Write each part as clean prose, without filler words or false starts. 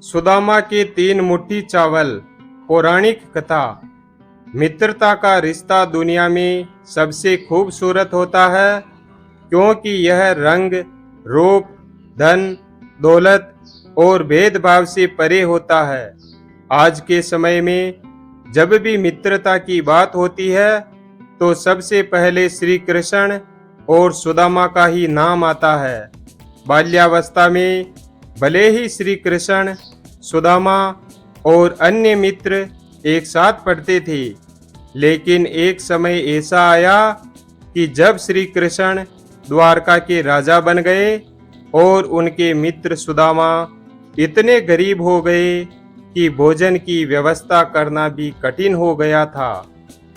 सुदामा के 3 मुट्ठी चावल। पौराणिक कथा। मित्रता का रिश्ता दुनिया में सबसे खूबसूरत होता है, क्योंकि यह रंग, रूप, धन, दौलत और भेदभाव से परे होता है। आज के समय में जब भी मित्रता की बात होती है, तो सबसे पहले श्री कृष्ण और सुदामा का ही नाम आता है। बाल्यावस्था में भले ही श्री कृष्ण, सुदामा और अन्य मित्र एक साथ पढ़ते थे, लेकिन एक समय ऐसा आया कि जब श्री कृष्ण द्वारका के राजा बन गए और उनके मित्र सुदामा इतने गरीब हो गए कि भोजन की व्यवस्था करना भी कठिन हो गया था।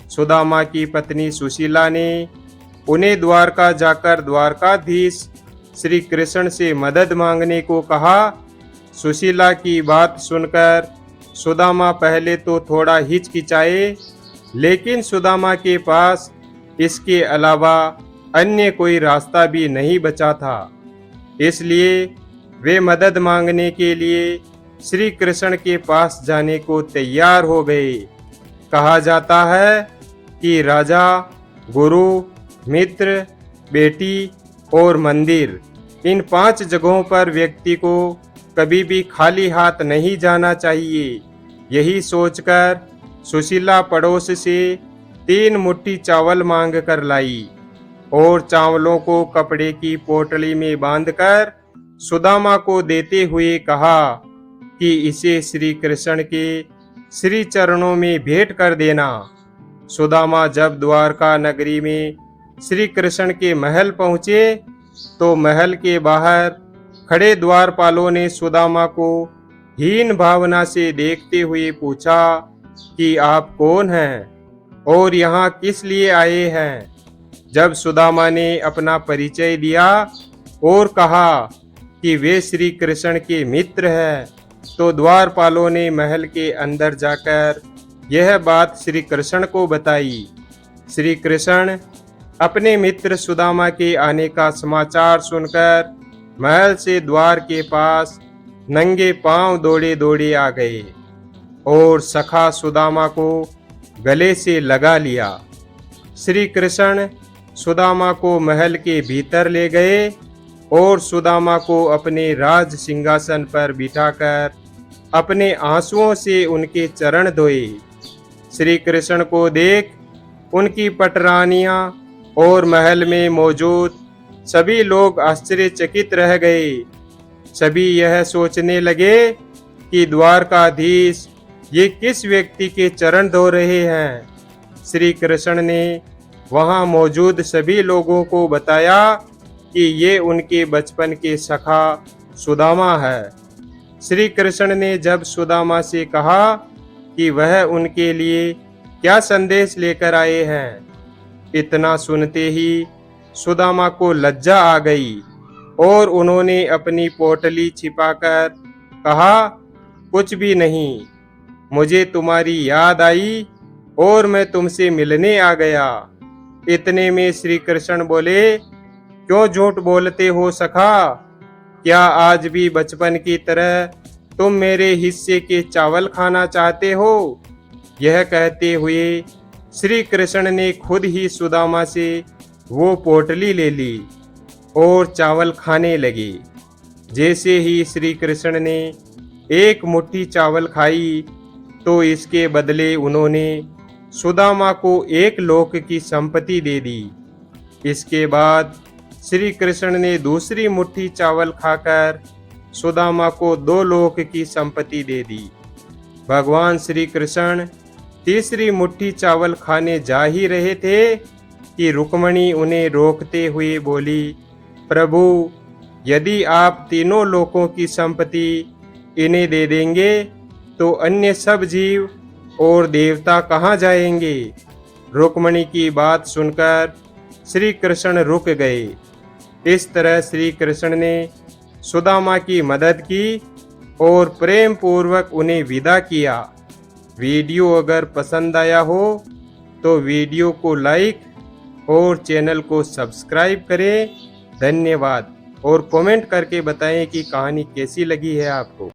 सुदामा की पत्नी सुशीला ने उन्हें द्वारका जाकर द्वारकाधीश श्री कृष्ण से मदद मांगने को कहा। सुशीला की बात सुनकर सुदामा पहले तो थोड़ा हिचकिचाए, लेकिन सुदामा के पास इसके अलावा अन्य कोई रास्ता भी नहीं बचा था। इसलिए वे मदद मांगने के लिए श्री कृष्ण के पास जाने को तैयार हो गए। कहा जाता है कि राजा, गुरु, मित्र, बेटी और मंदिर, इन 5 जगहों पर व्यक्ति को कभी भी खाली हाथ नहीं जाना चाहिए। यही सोचकर सुशीला पड़ोस से 3 मुट्ठी चावल मांग कर लाई और चावलों को कपड़े की पोटली में बांधकर सुदामा को देते हुए कहा कि इसे श्री कृष्ण के श्री चरणों में भेंट कर देना। सुदामा जब द्वारका नगरी में श्री कृष्ण के महल पहुँचे, तो महल के बाहर खड़े द्वारपालों ने सुदामा को हीन भावना से देखते हुए पूछा कि आप कौन हैं और यहाँ किस लिए आए हैं। जब सुदामा ने अपना परिचय दिया और कहा कि वे श्री कृष्ण के मित्र हैं, तो द्वारपालों ने महल के अंदर जाकर यह बात श्री कृष्ण को बताई। श्री कृष्ण अपने मित्र सुदामा के आने का समाचार सुनकर महल से द्वार के पास नंगे पांव दौड़े दौड़े आ गए और सखा सुदामा को गले से लगा लिया। श्री कृष्ण सुदामा को महल के भीतर ले गए और सुदामा को अपने राज सिंहासन पर बिठाकर अपने आंसुओं से उनके चरण धोए। श्री कृष्ण को देख उनकी पटरानियां और महल में मौजूद सभी लोग आश्चर्यचकित रह गए। सभी यह सोचने लगे कि द्वारकाधीश ये किस व्यक्ति के चरण धो रहे हैं। श्री कृष्ण ने वहां मौजूद सभी लोगों को बताया कि ये उनके बचपन के सखा सुदामा है। श्री कृष्ण ने जब सुदामा से कहा कि वह उनके लिए क्या संदेश लेकर आए हैं, इतना सुनते ही सुदामा को लज्जा आ गई और उन्होंने अपनी पोटली छिपाकर कहा, कुछ भी नहीं, मुझे तुम्हारी याद आई और मैं तुमसे मिलने आ गया। इतने में श्री कृष्ण बोले, क्यों झूठ बोलते हो सखा? क्या आज भी बचपन की तरह तुम मेरे हिस्से के चावल खाना चाहते हो? यह कहते हुए श्री कृष्ण ने खुद ही सुदामा से वो पोटली ले ली और चावल खाने लगे। जैसे ही श्री कृष्ण ने एक मुट्ठी चावल खाई, तो इसके बदले उन्होंने सुदामा को 1 लोक की संपत्ति दे दी। इसके बाद श्री कृष्ण ने दूसरी मुट्ठी चावल खाकर सुदामा को 2 लोक की संपत्ति दे दी। भगवान श्री कृष्ण तीसरी मुट्ठी चावल खाने जा ही रहे थे कि रुक्मणी उन्हें रोकते हुए बोली, प्रभु, यदि आप 3 लोकों की संपत्ति इन्हें दे देंगे, तो अन्य सब जीव और देवता कहाँ जाएंगे? रुक्मणी की बात सुनकर श्री कृष्ण रुक गए। इस तरह श्री कृष्ण ने सुदामा की मदद की और प्रेम पूर्वक उन्हें विदा किया। वीडियो अगर पसंद आया हो तो वीडियो को लाइक और चैनल को सब्सक्राइब करें। धन्यवाद। और कमेंट करके बताएं कि कहानी कैसी लगी है आपको।